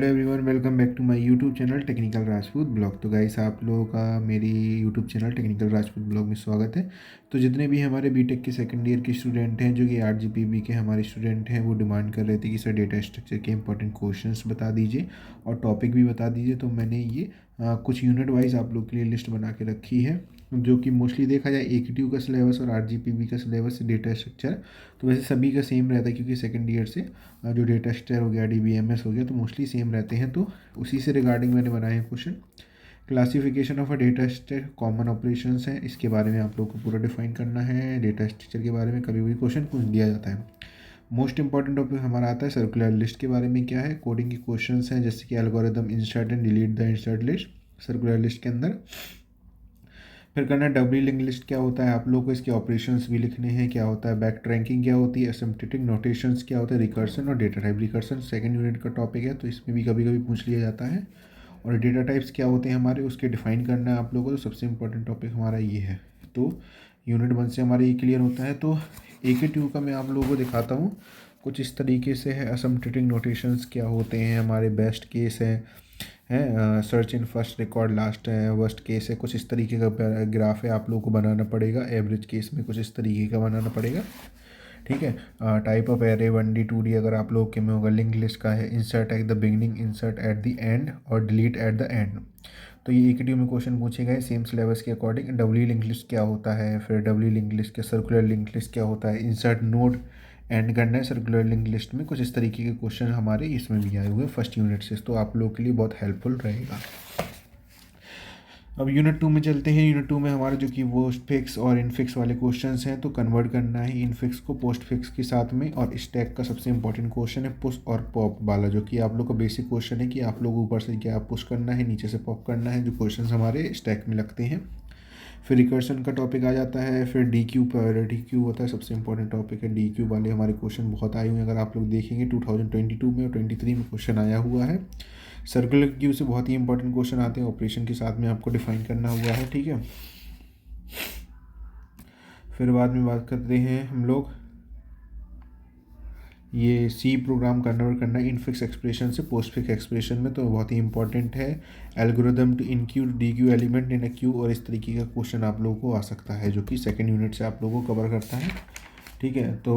Hello everyone, welcome back to my YouTube channel technical Rajput blog. तो guys, आप लोगों का मेरी YouTube channel technical Rajput blog में स्वागत है। तो जितने भी हमारे बीटेक के सेकंड ईयर के स्टूडेंट हैं, जो कि 8 GPB के हमारे स्टूडेंट हैं, वो डिमांड कर रहे थे कि सर डेटा स्ट्रक्चर के इंपॉर्टेंट क्वेश्चंस बता दीजिए और टॉपिक भी बता दीजिए। तो मैंने ये कुछ यूनिट वाइज आप लोग के लिए लिस्ट बना के रखी है, जो कि मोस्टली देखा जाए AQTU का सिलेबस और 8 GPB का सिलेबस डेटा स्ट्रक्चर। तो वैसे सभी का सेम रहता है, क्योंकि सेकंड ईयर से जो डेटा स्ट्रक्चर हो गया, DBMS हो गया, तो मोस्टली सेम रहते हैं। तो उसी से रिगार्डिंग मैंने बनाए हैं question. Classification of a data structure, common operations हैं, इसके बारे में आप लोग को पूरा डिफाइन करना है। डेटा स्ट्रक्चर के बारे में कभी भी क्वेश्चन पूछ दिया जाता है। मोस्ट इंपॉर्टेंट टॉपिक हमारा आता है सर्कुलर लिस्ट के बारे में। क्या है, कोडिंग के क्वेश्चंस हैं, जैसे कि algorithm insert and delete the insert list circular list के अंदर। फिर करना है डबली लिंक लिस्ट क्या होता है, आप लोग को इसके ऑपरेशंस भी लिखने हैं। क्या होता है बैक ट्रैकिंग, क्या होती है एसिम्प्टोटिक नोटेशंस, क्या होता है रिकर्सन और data type. Recursion second unit का टॉपिक है, तो इसमें भी कभी कभी पूछ लिया जाता है। और डेटा टाइप्स क्या होते हैं हमारे, उसके डिफाइन करना है आप लोगों को। तो सबसे इंपॉर्टेंट टॉपिक हमारा ये है। तो यूनिट 1 से हमारा ये क्लियर होता है। तो AQTU का मैं आप लोगों को दिखाता हूँ कुछ इस तरीके से है। एसिम्प्टोटिक नोटेशंस क्या होते हैं, हमारे बेस्ट केस है search in first record last है, वर्स्ट केस है, कुछ इस तरीके का ग्राफ है, आप लोगों को बनाना पड़ेगा। एवरेज केस में कुछ इस तरीके का बनाना पड़ेगा, ठीक है। Type of array 1D 2D अगर आप लोग के में होगा। लिंक लिस्ट का है, insert at the beginning, insert at the end और डिलीट एट द एंड। तो ये AQTU में क्वेश्चन पूछे गए सेम सिलेबस के अकॉर्डिंग। डब्ल्यू लिंक लिस्ट क्या होता है, फिर डब्ल्यू लिंक लिस्ट के सर्कुलर लिंक लिस्ट क्या होता है, इंसर्ट नोड एंड करना है सर्कुलर लिंक लिस्ट में। कुछ इस तरीके के क्वेश्चन हमारे इसमें भी आए हुए हैं फर्स्ट यूनिट से, तो आप लोगों के लिए बहुत हेल्पफुल रहेगा। अब यूनिट 2 में चलते हैं। यूनिट 2 में हमारे जो कि पोस्ट फिक्स और इनफिक्स वाले क्वेश्चंस हैं, तो कन्वर्ट करना है इनफिक्स को पोस्ट फिक्स के साथ में। और स्टैक का सबसे इंपॉर्टेंट क्वेश्चन है पुश और पॉप वाला, जो कि आप लोग का बेसिक क्वेश्चन है कि आप लोग ऊपर से क्या पुश करना है, नीचे से पॉप करना है, जो क्वेश्चन हमारे स्टैक में लगते हैं। फिर रिकर्सन का टॉपिक आ जाता है। फिर DQ प्रायोरिटी क्यू होता है, सबसे इंपॉर्टेंट टॉपिक है। DQ वाले हमारे क्वेश्चन बहुत आए हुए हैं, अगर आप लोग देखेंगे 2022 में और 23 में क्वेश्चन आया हुआ है। सर्कुलर क्यू से बहुत ही इंपॉर्टेंट क्वेश्चन आते हैं, ऑपरेशन के साथ में आपको डिफाइन करना हुआ है, ठीक है। फिर बाद में बात करते हैं हम लोग ये सी प्रोग्राम कन्वर्ट करना है इनफिक्स एक्सप्रेशन से पोस्ट फिक्स एक्सप्रेशन में, तो बहुत ही इंपॉर्टेंट है। Algorithm to include DQ element in a queue, और इस तरीके का क्वेश्चन आप लोगों को आ सकता है, जो कि सेकंड यूनिट से आप लोगों को कवर करता है, ठीक है। तो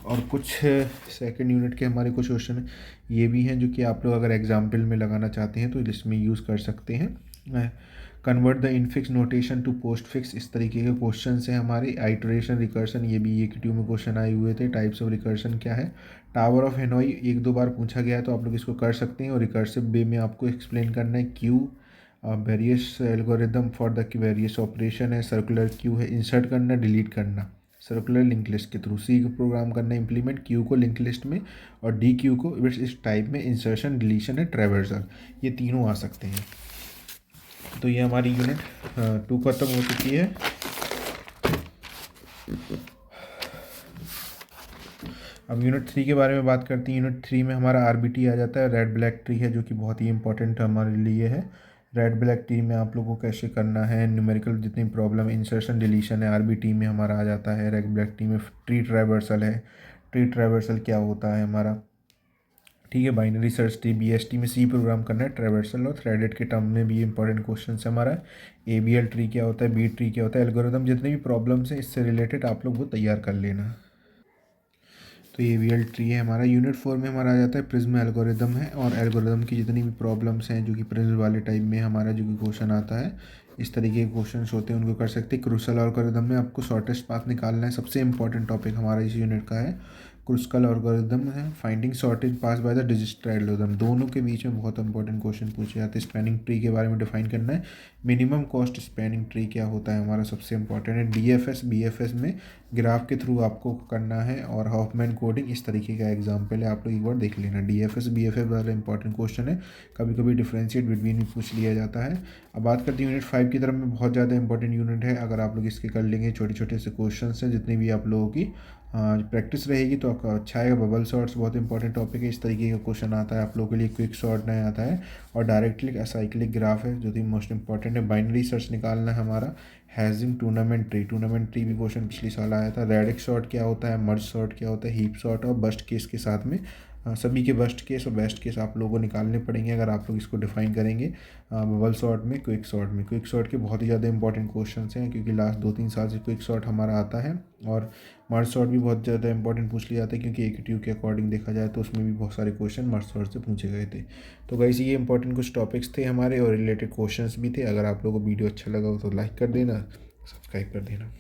और कुछ सेकंड यूनिट के हमारे कुछ क्वेश्चन ये भी हैं, जो कि आप लोग अगर एग्जाम्पल में लगाना चाहते हैं तो लिस्ट में यूज़ कर सकते हैं। Convert the infix notation to postfix, इस तरीके के क्वेश्चन हैं हमारे। आइटरेशन रिकर्सन, ये भी AQTU में क्वेश्चन आए हुए थे। टाइप्स ऑफ रिकर्सन क्या है, टावर ऑफ हेनोई एक दो बार पूछा गया है, तो आप लोग इसको कर सकते हैं। और रिकर्सिव वे में आपको एक्सप्लेन करना है Q various algorithm for the various operation है। सर्कुलर क्यू है, इंसर्ट करना डिलीट करना सर्कुलर लिंक लिस्ट के थ्रू। सी को प्रोग्राम करना इंप्लीमेंट, क्यू को लिंक लिस्ट में, और DQ को इस टाइप में इंसर्शन डिलीशन है ट्रैवर्सल, ये तीनों आ सकते हैं। तो ये हमारी यूनिट 2 खत्म हो चुकी है। अब यूनिट 3 के बारे में बात करते हैं। यूनिट 3 में हमारा RBT आ जाता है, रेड ब्लैक ट्री है, जो कि बहुत ही इंपॉर्टेंट हमारे लिए है। रेड ब्लैक ट्री में आप लोगों को कैसे करना है, न्यूमेरिकल जितनी प्रॉब्लम है, इंसर्शन डिलीशन है, RBT में हमारा आ जाता है। रेड ब्लैक ट्री में ट्री ट्रैवर्सल है। ट्री ट्रैवर्सल क्या होता है हमारा, ठीक है। बाइनरी सर्च ट्री BST में सी प्रोग्राम करना है ट्रैवर्सल और थ्रेडेड के टर्म में भी इंपॉर्टेंट क्वेश्चन है हमारा। ABL ट्री क्या होता है, बी ट्री क्या होता है, एल्गोरिदम जितने भी प्रॉब्लम्स हैं इससे रिलेटेड आप लोग वो तैयार कर लेना। तो ये ABL ट्री है हमारा। यूनिट 4 में हमारा आ जाता है प्रिज्म एल्गोरिदम है, और एल्गोरिदम की जितनी भी प्रॉब्लम्स हैं, जो कि प्रिज्म वाले टाइप में हमारा जो कि क्वेश्चन आता है, इस तरीके के क्वेश्चंस होते हैं, उनको कर सकते हैं। क्रूशल एल्गोरिदम में आपको शॉर्टेस्ट पाथ निकालना है, सबसे इंपॉर्टेंट टॉपिक हमारा इस यूनिट का है। क्रूशल एल्गोरिदम है, finding shortage pass by the digital algorithm, दोनों के बीच में बहुत इंपॉर्टेंट क्वेश्चन पूछे जाते हैं। स्पैनिंग ट्री के बारे में डिफाइन करना है। मिनिमम कॉस्ट स्पैनिंग ट्री क्या होता है हमारा, सबसे इंपॉर्टेंट है। BFS में ग्राफ के थ्रू आपको करना है, और हॉफमैन कोडिंग इस तरीके का एग्जाम्पल है, आप लोग एक बार देख लेना। DFS BFS वाला इंपॉर्टेंट क्वेश्चन है, कभी कभी डिफ्रेंशिएट बिटवीन भी पूछ लिया जाता है। अब बात करते हैं यूनिट 5 की तरफ में, बहुत ज़्यादा इंपॉर्टेंट यूनिट है। अगर आप लोग इसके कर लेंगे, छोटे छोटे से क्वेश्चन हैं, जितने भी आप लोगों की प्रैक्टिस रहेगी तो आपका अच्छा है। बबल शॉट्स बहुत इंपॉर्टेंट टॉपिक है, इस तरीके का क्वेश्चन आता है आप लोगों के लिए। क्विक शॉर्ट नहीं आता है। और डायरेक्ट क्लिक असाइक्लिक ग्राफ है, जो कि मोस्ट इंपॉर्टेंट है। बाइनरी सर्च निकालना है हमारा। हैजिंग टूर्नामेंट ट्री भी क्वेश्चन पिछले साल आया था। रेडिक्स शॉर्ट क्या होता है, मर्ज शॉर्ट क्या होता है, हीप शॉर्ट और बस्ट केस के साथ में सभी के वर्स्ट केस और बेस्ट केस आप लोगों को निकालने पड़ेंगे अगर आप लोग इसको डिफाइन करेंगे बबल सॉर्ट में, क्विक सॉर्ट में। क्विक सॉर्ट के बहुत ही ज़्यादा इंपॉर्टेंट क्वेश्चन हैं क्योंकि लास्ट 2-3 साल से क्विक सॉर्ट हमारा आता है, और मर्ज सॉर्ट भी बहुत ज़्यादा इंपॉर्टेंट पूछ लिया जाता है क्योंकि AQTU के अकॉर्डिंग देखा जाए तो उसमें भी बहुत सारे क्वेश्चन मर्ज सॉर्ट से पूछे गए थे। तो गाइस ये इंपॉर्टेंट कुछ टॉपिक्स थे हमारे और रिलेटेड क्वेश्चंस भी थे। अगर आप लोगों को वीडियो अच्छा लगा हो तो लाइक कर देना, सब्सक्राइब कर देना।